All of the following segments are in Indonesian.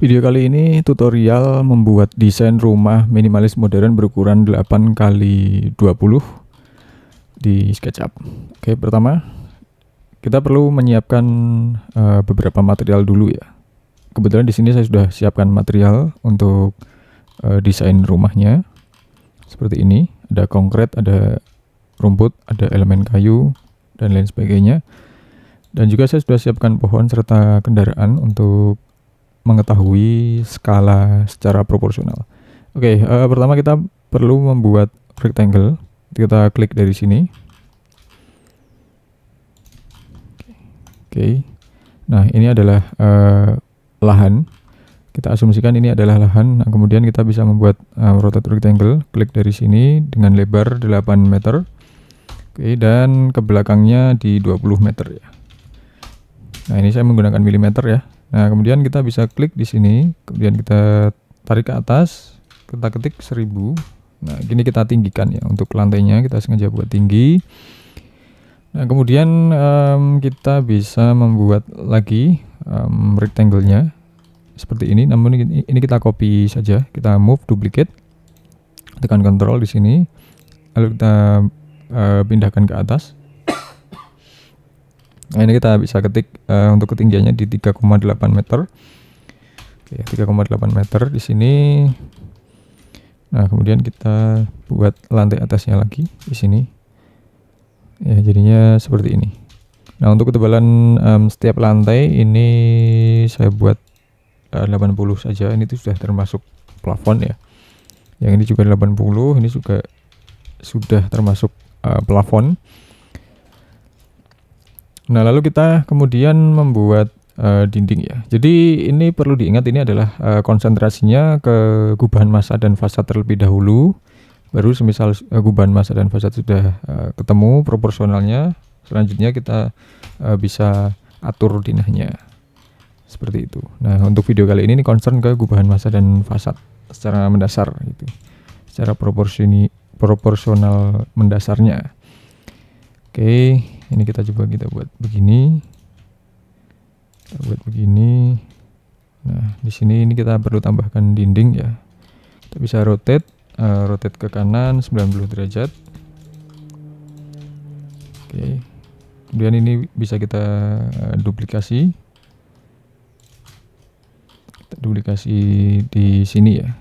Video kali ini tutorial membuat desain rumah minimalis modern berukuran 8 kali 20 di SketchUp. Oke, pertama kita perlu menyiapkan beberapa material dulu ya. Kebetulan di sini saya sudah siapkan material untuk desain rumahnya. Seperti ini, ada konkret, ada rumput, ada elemen kayu dan lain sebagainya. Dan juga saya sudah siapkan pohon serta kendaraan untuk mengetahui skala secara proporsional. Oke, pertama kita perlu membuat rectangle. Kita klik dari sini. Oke. Nah, ini adalah lahan. Kita asumsikan ini adalah lahan. Nah, kemudian kita bisa membuat rotate rectangle. Klik dari sini dengan lebar 8 meter. Oke, dan ke belakangnya di 20 meter ya. Nah, ini saya menggunakan milimeter ya. Nah, kemudian kita bisa klik di sini, kemudian kita tarik ke atas, kita ketik 1000. Nah, gini kita tinggikan ya, untuk lantainya kita sengaja buat tinggi. Nah, kemudian kita bisa membuat lagi rectangle-nya seperti ini, namun ini kita copy saja, kita move duplicate, tekan Ctrl di sini, lalu kita pindahkan ke atas. Nah, ini kita bisa ketik untuk ketinggiannya di 3,8 meter. Oke, 3,8 meter di sini. Nah, kemudian kita buat lantai atasnya lagi di sini. Ya, jadinya seperti ini. Nah, untuk ketebalan setiap lantai ini saya buat 80 saja. Ini tuh sudah termasuk plafon ya. Yang ini juga 80, ini juga sudah termasuk plafon. Nah, lalu kita kemudian membuat dinding ya. Jadi ini perlu diingat, ini adalah konsentrasinya ke gubahan massa dan fasad terlebih dahulu. Baru semisal gubahan massa dan fasad sudah ketemu proporsionalnya, selanjutnya kita bisa atur dinahnya. Seperti itu. Nah, untuk video kali ini concern ke gubahan massa dan fasad secara mendasar gitu. Secara proporsional mendasarnya. Oke, ini kita coba buat begini. Kita buat begini. Nah, di sini ini kita perlu tambahkan dinding ya. Kita bisa rotate ke kanan 90 derajat. Oke. Kemudian ini bisa kita duplikasi. Kita duplikasi di sini ya.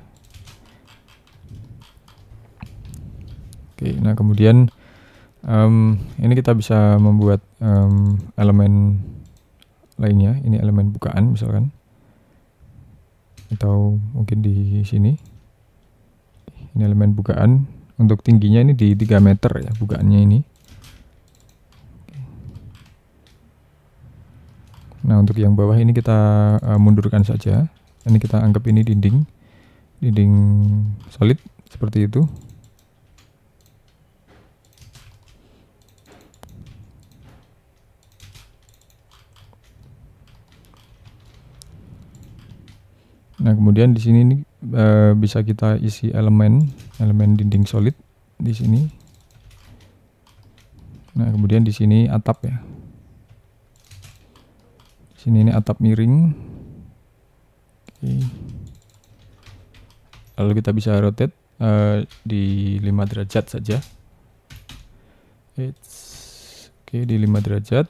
Oke, nah kemudian ini kita bisa membuat elemen lainnya. Ini elemen bukaan misalkan, atau mungkin di sini. Ini elemen bukaan. Untuk tingginya ini di 3 meter ya bukaannya ini. Nah, untuk yang bawah ini kita mundurkan saja. Ini kita anggap ini dinding solid seperti itu. Nah, kemudian di sini nih bisa kita isi elemen dinding solid di sini. Nah, kemudian di sini atap ya. Di sini ini atap miring. Oke. Lalu kita bisa rotate di 5 derajat saja. Oke, di 5 derajat.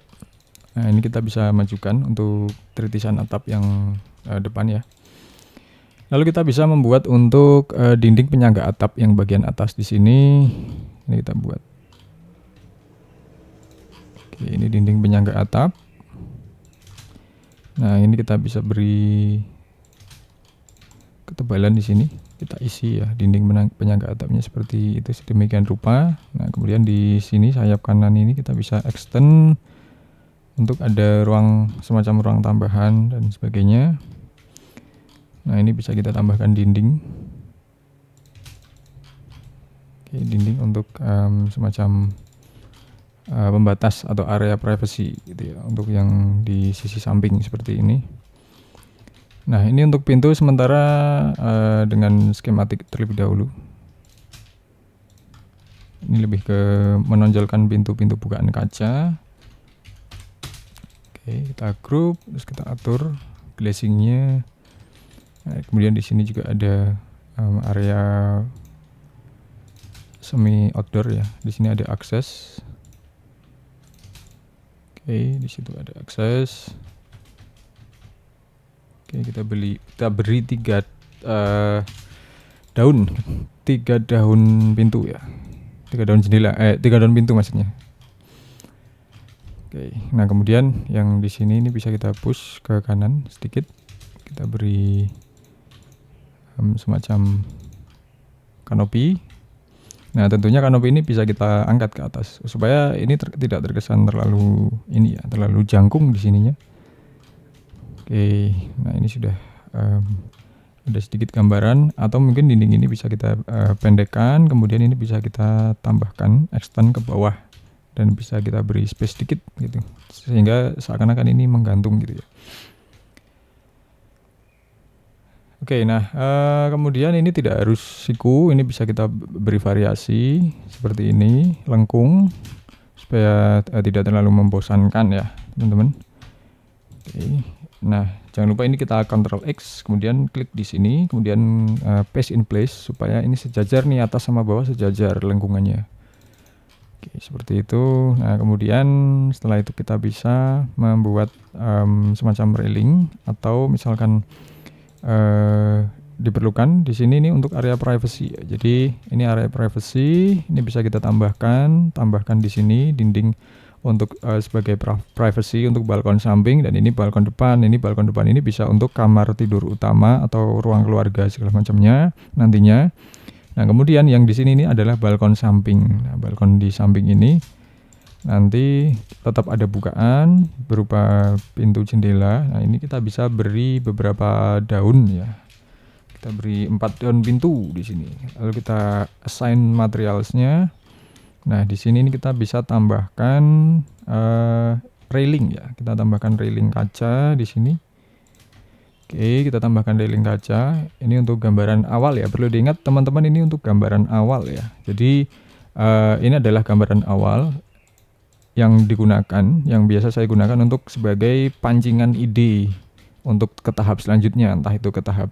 Nah, ini kita bisa majukan untuk tritisan atap yang depan ya. Lalu kita bisa membuat untuk dinding penyangga atap yang bagian atas di sini. Ini kita buat. Oke, ini dinding penyangga atap. Nah, ini kita bisa beri ketebalan di sini. Kita isi ya dinding penyangga atapnya seperti itu sedemikian rupa. Nah, kemudian di sini sayap kanan ini kita bisa extend untuk ada semacam ruang tambahan dan sebagainya. Nah, ini bisa kita tambahkan dinding. Oke, dinding untuk semacam pembatas atau area privacy gitu ya, untuk yang di sisi samping seperti ini. Nah, ini untuk pintu sementara dengan skematik terlebih dahulu. Ini lebih ke menonjolkan pintu-pintu bukaan kaca. Oke, kita group, terus kita atur glazingnya. Nah, kemudian di sini juga ada area semi outdoor ya. Di sini ada akses. Oke, di situ ada akses. Oke, kita beri 3 daun, 3 daun pintu ya. 3 daun jendela, 3 daun pintu maksudnya. Oke, nah kemudian yang di sini ini bisa kita push ke kanan sedikit. Kita beri semacam kanopi. Nah, tentunya kanopi ini bisa kita angkat ke atas supaya ini tidak terkesan terlalu terlalu jangkung di sininya. Oke, nah ini sudah ada sedikit gambaran, atau mungkin dinding ini bisa kita pendekkan, kemudian ini bisa kita tambahkan, extend ke bawah, dan bisa kita beri space sedikit gitu, sehingga seakan-akan ini menggantung gitu ya. Oke, nah kemudian ini tidak harus siku, ini bisa kita beri variasi seperti ini, lengkung, supaya tidak terlalu membosankan ya teman-teman. Oke, nah jangan lupa ini kita Ctrl X, kemudian klik di sini, kemudian paste in place supaya ini sejajar nih, atas sama bawah sejajar lengkungannya. Oke, seperti itu. Nah kemudian setelah itu kita bisa membuat semacam railing, atau misalkan diperlukan di sini ini untuk area privacy ya. Jadi ini area privacy, ini bisa kita tambahkan di sini dinding untuk sebagai privacy untuk balkon samping, dan ini balkon depan. Ini balkon depan ini bisa untuk kamar tidur utama atau ruang keluarga segala macamnya nantinya. Nah, kemudian yang di sini ini adalah balkon samping. Nah, balkon di samping ini nanti tetap ada bukaan berupa pintu jendela. Nah, ini kita bisa beri beberapa daun ya. Kita beri 4 daun pintu di sini. Lalu kita assign materialsnya. Nah, di sini ini kita bisa tambahkan railing ya. Kita tambahkan railing kaca di sini. Oke, kita tambahkan railing kaca. Ini untuk gambaran awal ya. Perlu diingat teman-teman, ini untuk gambaran awal ya. Jadi ini adalah gambaran awal yang digunakan, yang biasa saya gunakan untuk sebagai pancingan ide untuk ke tahap selanjutnya, entah itu ke tahap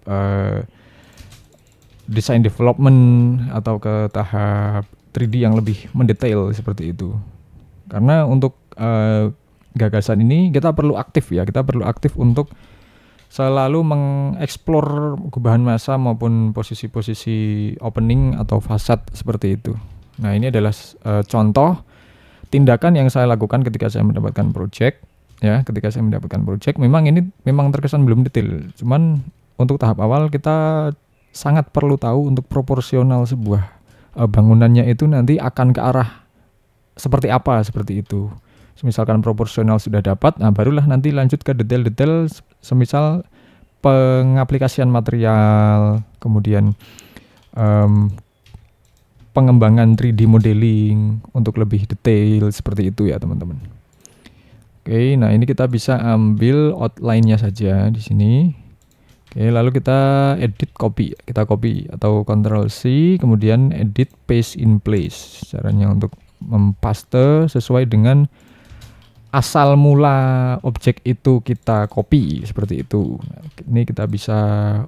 design development atau ke tahap 3D yang lebih mendetail seperti itu. Karena untuk gagasan ini kita perlu aktif ya, kita perlu aktif untuk selalu mengeksplor gubahan massa maupun posisi-posisi opening atau fasad seperti itu. Nah, ini adalah contoh tindakan yang saya lakukan ketika saya mendapatkan project ya. Ketika saya mendapatkan project, memang ini terkesan belum detail, cuman untuk tahap awal kita sangat perlu tahu untuk proporsional sebuah bangunannya itu nanti akan ke arah seperti apa, seperti itu. Misalkan proporsional sudah dapat, nah barulah nanti lanjut ke detail-detail, semisal pengaplikasian material, kemudian pengembangan 3D modeling untuk lebih detail seperti itu ya teman-teman. Oke, nah ini kita bisa ambil outline-nya saja di sini. Oke, lalu kita edit copy. Kita copy atau Ctrl C, kemudian edit paste in place. Caranya untuk mempaste sesuai dengan asal mula objek itu kita copy seperti itu. Nah, ini kita bisa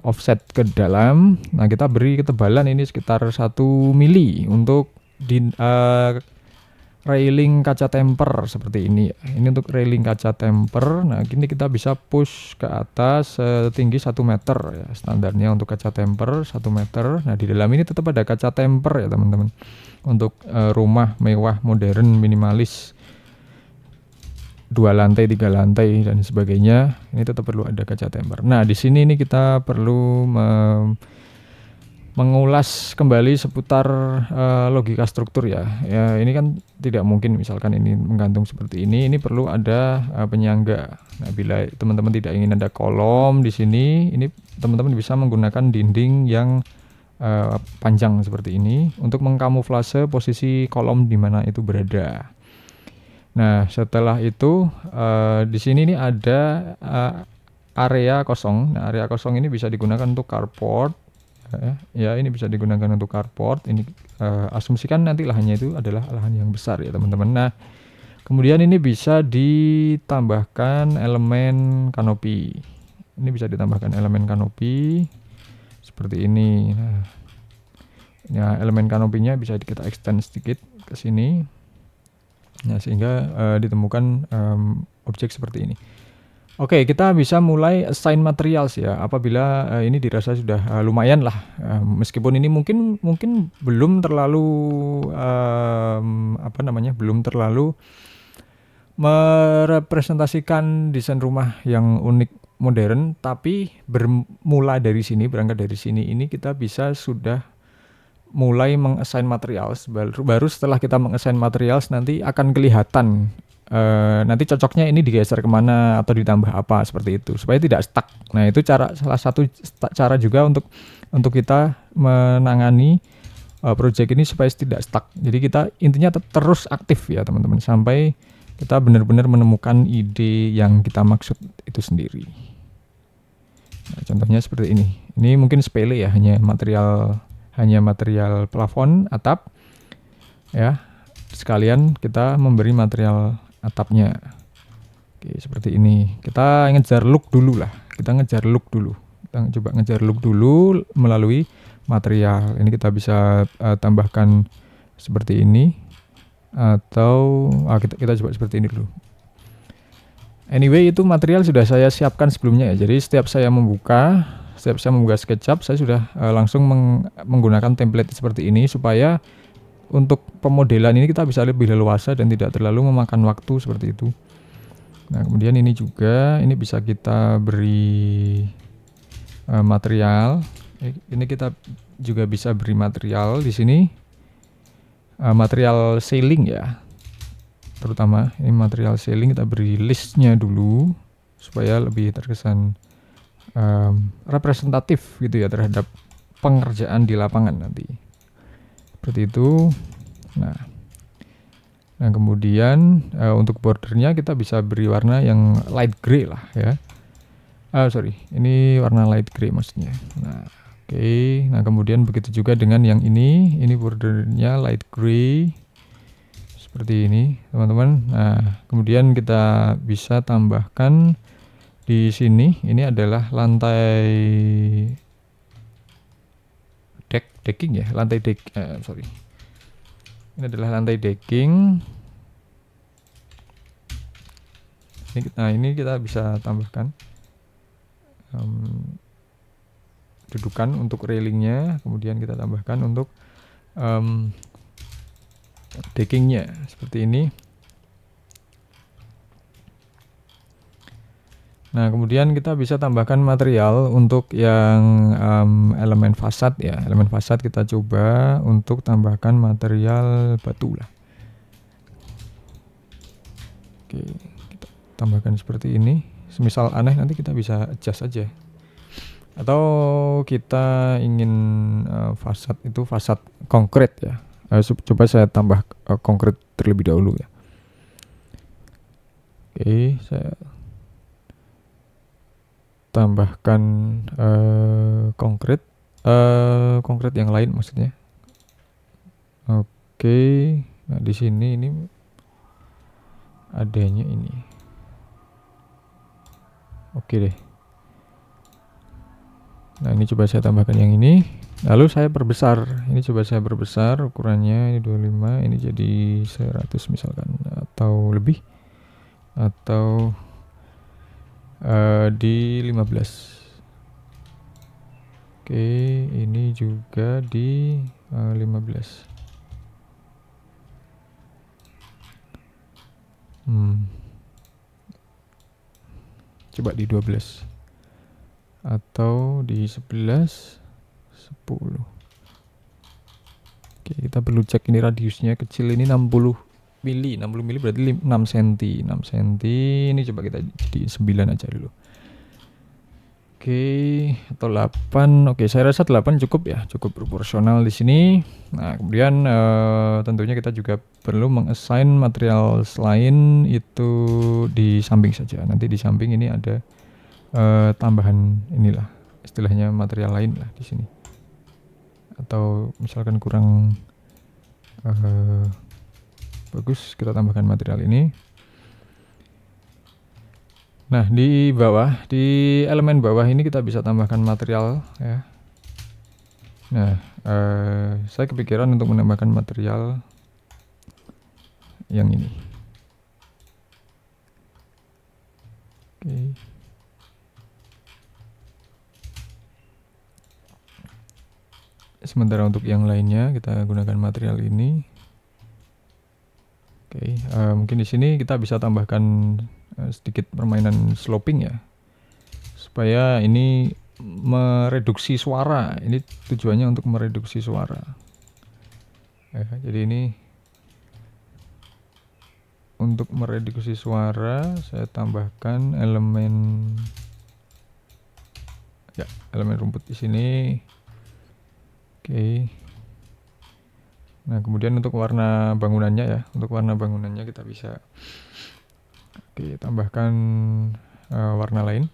offset ke dalam. Nah, kita beri ketebalan ini sekitar 1 mili untuk railing kaca temper seperti ini. Ini untuk railing kaca temper. Nah, ini kita bisa push ke atas setinggi 1 meter ya. Standarnya untuk kaca temper 1 meter. Nah, di dalam ini tetap ada kaca temper ya teman-teman. Untuk rumah mewah, modern, minimalis, 2 lantai, 3 lantai dan sebagainya, ini tetap perlu ada kaca temper. Nah, di sini ini kita perlu mengulas kembali seputar logika struktur ya. Ya, ini kan tidak mungkin misalkan ini menggantung seperti ini perlu ada penyangga. Nah, bila teman-teman tidak ingin ada kolom di sini, ini teman-teman bisa menggunakan dinding yang panjang seperti ini untuk mengkamuflase posisi kolom di mana itu berada. Nah, setelah itu di sini nih ada area kosong. Nah, area kosong ini bisa digunakan untuk carport. Ya, ini bisa digunakan untuk carport. Ini asumsikan nanti lahannya itu adalah lahan yang besar ya, teman-teman. Nah, kemudian ini bisa ditambahkan elemen kanopi. Ini bisa ditambahkan elemen kanopi seperti ini. Nah, ya, elemen kanopinya bisa kita extend sedikit ke sini. Nah, sehingga ditemukan objek seperti ini. Oke, kita bisa mulai assign materials ya. Apabila ini dirasa sudah lumayan lah, meskipun ini mungkin belum terlalu belum terlalu merepresentasikan desain rumah yang unik modern, tapi berangkat dari sini ini kita bisa sudah mulai mengassign materials. Baru setelah kita mengassign materials nanti akan kelihatan nanti cocoknya ini digeser kemana atau ditambah apa, seperti itu supaya tidak stuck. Nah, itu salah satu cara juga untuk kita menangani project ini supaya tidak stuck. Jadi kita intinya terus aktif ya teman-teman, sampai kita benar-benar menemukan ide yang kita maksud itu sendiri. Nah, contohnya seperti ini. Ini mungkin sepele ya, hanya material plafon atap ya. Sekalian kita memberi material atapnya. Oke, seperti ini. Kita ngejar look dulu lah. Kita coba ngejar look dulu melalui material. Ini kita bisa tambahkan seperti ini, atau kita coba seperti ini dulu. Anyway, itu material sudah saya siapkan sebelumnya ya. Jadi setiap saya membuka SketchUp, saya sudah langsung menggunakan template seperti ini supaya untuk pemodelan ini kita bisa lebih leluasa dan tidak terlalu memakan waktu seperti itu. Nah, kemudian ini juga, ini bisa kita beri material. Ini kita juga bisa beri material di sini, material ceiling ya. Terutama ini material ceiling kita beri listnya dulu supaya lebih terkesan representatif gitu ya terhadap pengerjaan di lapangan nanti. Seperti itu. Nah kemudian untuk bordernya kita bisa beri warna yang light gray lah ya. Ini warna light gray maksudnya. Nah, oke. Nah, kemudian begitu juga dengan yang ini bordernya light gray seperti ini, teman-teman. Nah, kemudian kita bisa tambahkan di sini, ini adalah lantai decking ya, ini adalah lantai decking. Ini kita bisa tambahkan dudukan untuk railingnya, kemudian kita tambahkan untuk deckingnya seperti ini. Nah, kemudian kita bisa tambahkan material untuk yang elemen fasad ya. Elemen fasad kita coba untuk tambahkan material batu lah. Oke, kita tambahkan seperti ini. Semisal aneh nanti kita bisa adjust aja. Atau kita ingin fasad itu fasad konkret ya. Coba saya tambah konkret terlebih dahulu ya. Oke, saya tambahkan konkret yang lain maksudnya. Oke, nah di sini ini adanya ini. Oke deh. Nah, ini coba saya tambahkan yang ini. Lalu saya perbesar. Ini coba saya perbesar ukurannya, ini 25, ini jadi 100 misalkan, atau lebih, atau di 15. Oke, ini juga di 15. Coba di 12 atau di 11, 10. Oke, kita perlu cek ini radiusnya kecil, ini 60 mili berarti 6 cm. Ini coba kita jadi 9 aja dulu. Oke, atau 8. Oke, saya rasa 8 cukup ya, cukup proporsional di sini. Nah, kemudian tentunya kita juga perlu mengassign material lain itu di samping saja. Nanti di samping ini ada tambahan inilah, istilahnya material lain lah di sini. Atau misalkan kurang bagus, kita tambahkan material ini. Nah, di bawah, di elemen bawah ini kita bisa tambahkan material ya. Nah, saya kepikiran untuk menambahkan material yang ini. Oke. Sementara untuk yang lainnya kita gunakan material ini. Oke, mungkin di sini kita bisa tambahkan sedikit permainan sloping ya, supaya ini mereduksi suara. Ini tujuannya untuk mereduksi suara. Ya, jadi ini untuk mereduksi suara saya tambahkan elemen rumput di sini. Oke. Nah, kemudian untuk warna bangunannya ya, kita bisa tambahkan warna lain.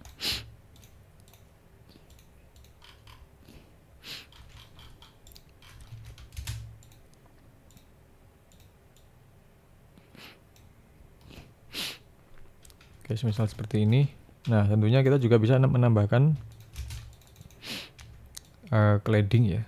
Oke, misal seperti ini. Nah, tentunya kita juga bisa menambahkan cladding ya.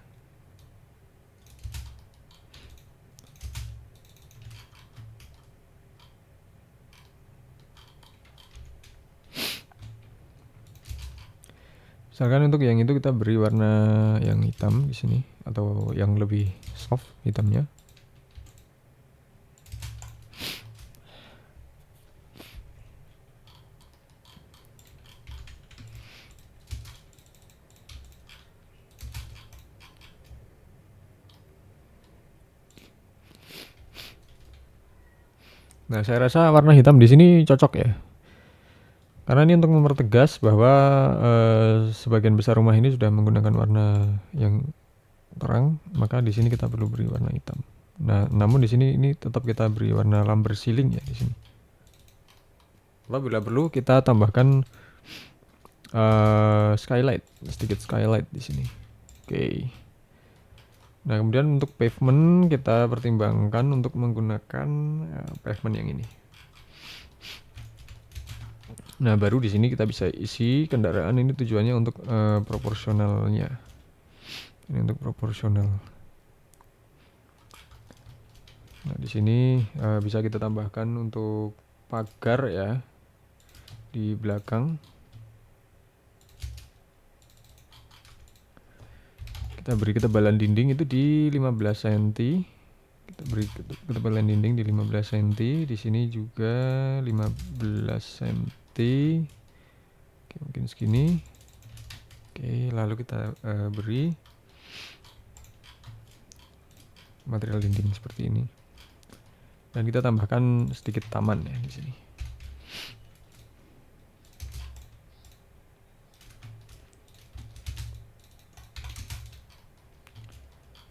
Misalkan untuk yang itu kita beri warna yang hitam di sini atau yang lebih soft hitamnya. Nah, saya rasa warna hitam di sini cocok ya. Karena ini untuk mempertegas bahwa sebagian besar rumah ini sudah menggunakan warna yang terang, maka di sini kita perlu beri warna hitam. Nah, namun di sini ini tetap kita beri warna lumber ceiling ya di sini. Bila perlu kita tambahkan skylight, sedikit skylight di sini. Oke. Nah, kemudian untuk pavement kita pertimbangkan untuk menggunakan pavement yang ini. Nah, baru di sini kita bisa isi kendaraan ini tujuannya untuk proporsionalnya. Ini untuk proporsional. Nah, di sini bisa kita tambahkan untuk pagar ya di belakang. Kita beri ketebalan dinding itu di 15 cm. Kita beri ketebalan dinding di 15 cm. Di sini juga 15 cm. Oke, mungkin segini. Oke, lalu kita beri material dinding seperti ini. Dan kita tambahkan sedikit taman ya di sini.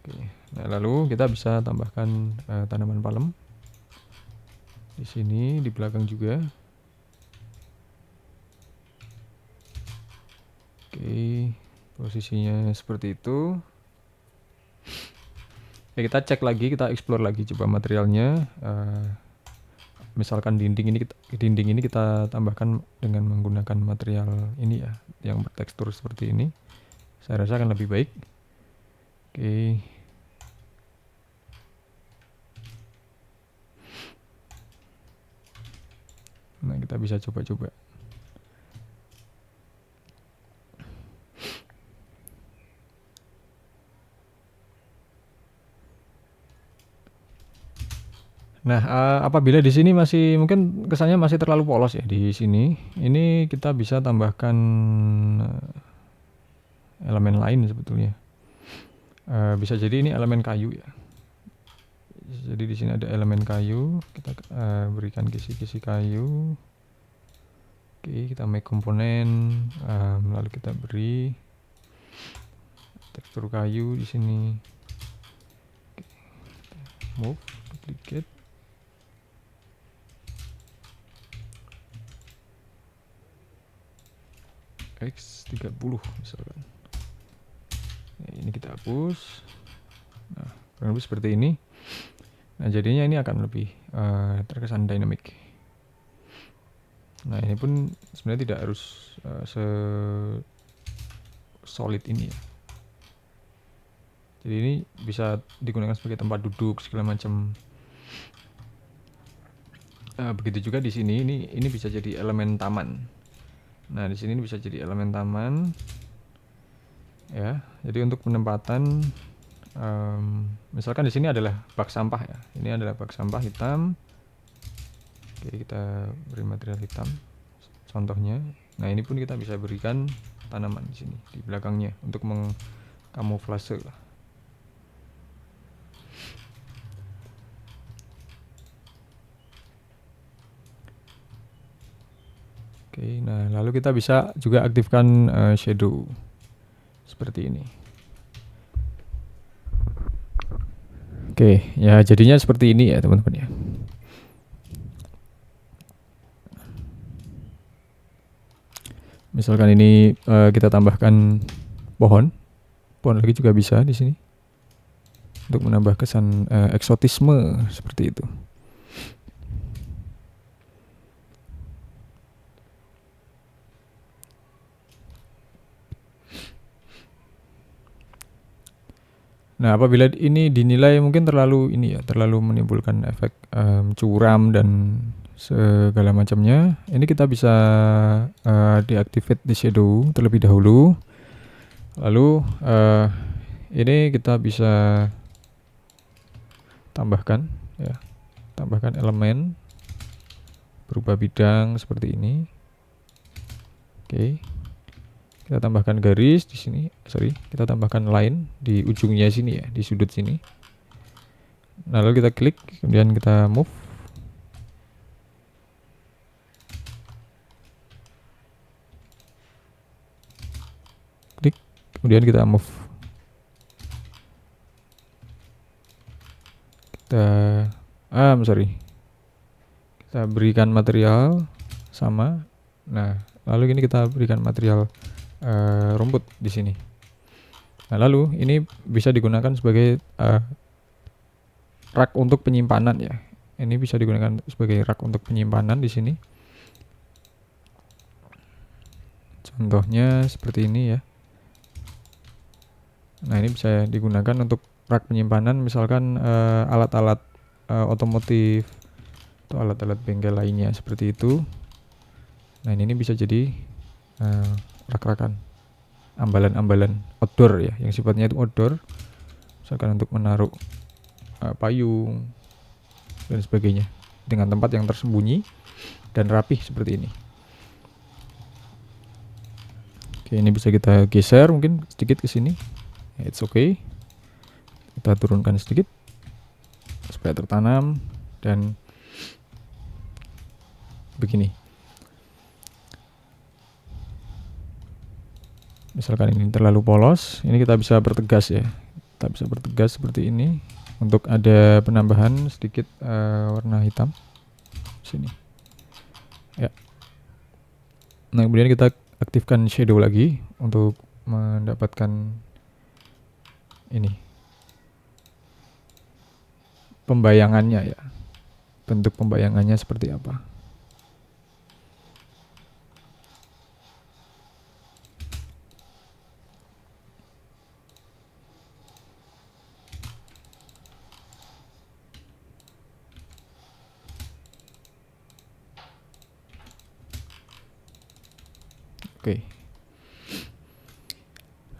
Oke, nah lalu kita bisa tambahkan tanaman palem di sini, di belakang juga. Oke, posisinya seperti itu. Ya, kita cek lagi, kita explore lagi coba materialnya. Misalkan dinding ini kita tambahkan dengan menggunakan material ini ya, yang bertekstur seperti ini. Saya rasa akan lebih baik. Oke. Nah, kita bisa coba-coba. Nah, apabila di sini masih mungkin kesannya masih terlalu polos ya di sini, ini kita bisa tambahkan elemen lain sebetulnya. Bisa jadi ini elemen kayu ya. Jadi di sini ada elemen kayu, kita berikan kisi-kisi kayu. Oke, kita make komponen, lalu kita beri tekstur kayu di sini. Oke, move, duplicate. X30 misalkan. Nah, ini kita hapus. Nah, kurang lebih seperti ini. Nah, jadinya ini akan lebih terkesan dynamic. Nah, ini pun sebenarnya tidak harus solid ini ya. Jadi ini bisa digunakan sebagai tempat duduk segala macam. Begitu juga di sini, ini bisa jadi elemen taman. Nah, di sini bisa jadi elemen taman ya. Jadi untuk penempatan, misalkan di sini adalah bak sampah ya. Ini adalah bak sampah hitam. Oke, kita beri material hitam contohnya. Nah, ini pun kita bisa berikan tanaman di sini di belakangnya untuk mengkamuflase lah. Oke, nah lalu kita bisa juga aktifkan shadow seperti ini. Oke, ya jadinya seperti ini ya teman-teman ya. Misalkan ini kita tambahkan pohon lagi juga bisa di sini untuk menambah kesan eksotisme seperti itu. Nah, apabila ini dinilai mungkin terlalu menimbulkan efek curam dan segala macamnya, ini kita bisa deactivate di shadow terlebih dahulu. Lalu ini kita bisa tambahkan elemen berupa bidang seperti ini. Oke. Kita tambahkan garis di sini, kita tambahkan line di ujungnya sini ya, di sudut sini. Nah, lalu kita klik, kemudian kita move. Klik, kemudian kita move. Kita berikan material sama. Nah, lalu ini kita berikan material rumput di sini. Nah, lalu ini bisa digunakan sebagai rak untuk penyimpanan ya. Ini bisa digunakan sebagai rak untuk penyimpanan di sini. Contohnya seperti ini ya. Nah, ini bisa digunakan untuk rak penyimpanan, misalkan alat-alat otomotif atau alat-alat bengkel lainnya seperti itu. Nah, ini bisa jadi rak-rakan, ambalan-ambalan outdoor ya, yang sifatnya itu outdoor, misalkan untuk menaruh payung dan sebagainya, dengan tempat yang tersembunyi dan rapih seperti ini. Oke, ini bisa kita geser mungkin sedikit ke sini. It's okay. Kita turunkan sedikit supaya tertanam dan begini. Misalkan ini terlalu polos, ini kita bisa pertegas ya. Kita bisa pertegas seperti ini untuk ada penambahan sedikit warna hitam sini. Ya. Nah, kemudian kita aktifkan shadow lagi untuk mendapatkan ini pembayangannya ya. Bentuk pembayangannya seperti apa.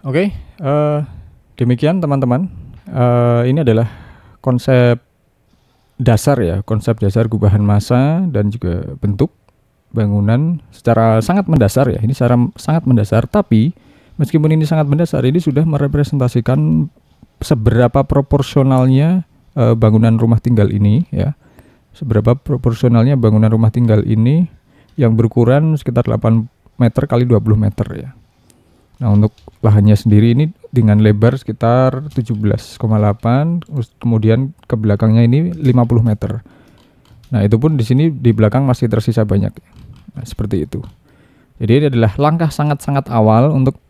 Oke, demikian teman-teman. Ini adalah konsep dasar ya, konsep dasar gubahan massa dan juga bentuk bangunan secara sangat mendasar ya. Ini secara sangat mendasar, tapi meskipun ini sangat mendasar, ini sudah merepresentasikan seberapa proporsionalnya bangunan rumah tinggal ini ya. Seberapa proporsionalnya bangunan rumah tinggal ini yang berukuran sekitar 8 meter kali 20 meter ya. Nah, untuk lahannya sendiri ini dengan lebar sekitar 17,8, kemudian ke belakangnya ini 50 meter. Nah, itu pun di sini di belakang masih tersisa banyak. Nah, seperti itu. Jadi ini adalah langkah sangat-sangat awal untuk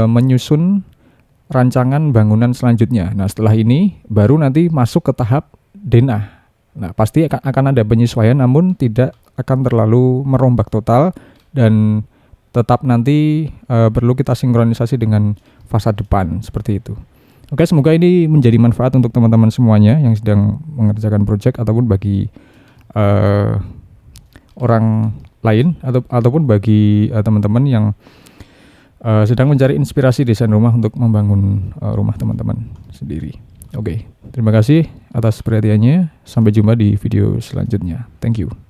menyusun rancangan bangunan selanjutnya. Nah, setelah ini baru nanti masuk ke tahap denah. Nah, pasti akan ada penyesuaian namun tidak akan terlalu merombak total dan tetap nanti perlu kita sinkronisasi dengan fasad depan seperti itu. Oke, semoga ini menjadi manfaat untuk teman-teman semuanya yang sedang mengerjakan project ataupun bagi orang lain ataupun bagi teman-teman yang sedang mencari inspirasi desain rumah untuk membangun rumah teman-teman sendiri. Oke, terima kasih atas perhatiannya. Sampai jumpa di video selanjutnya. Thank you.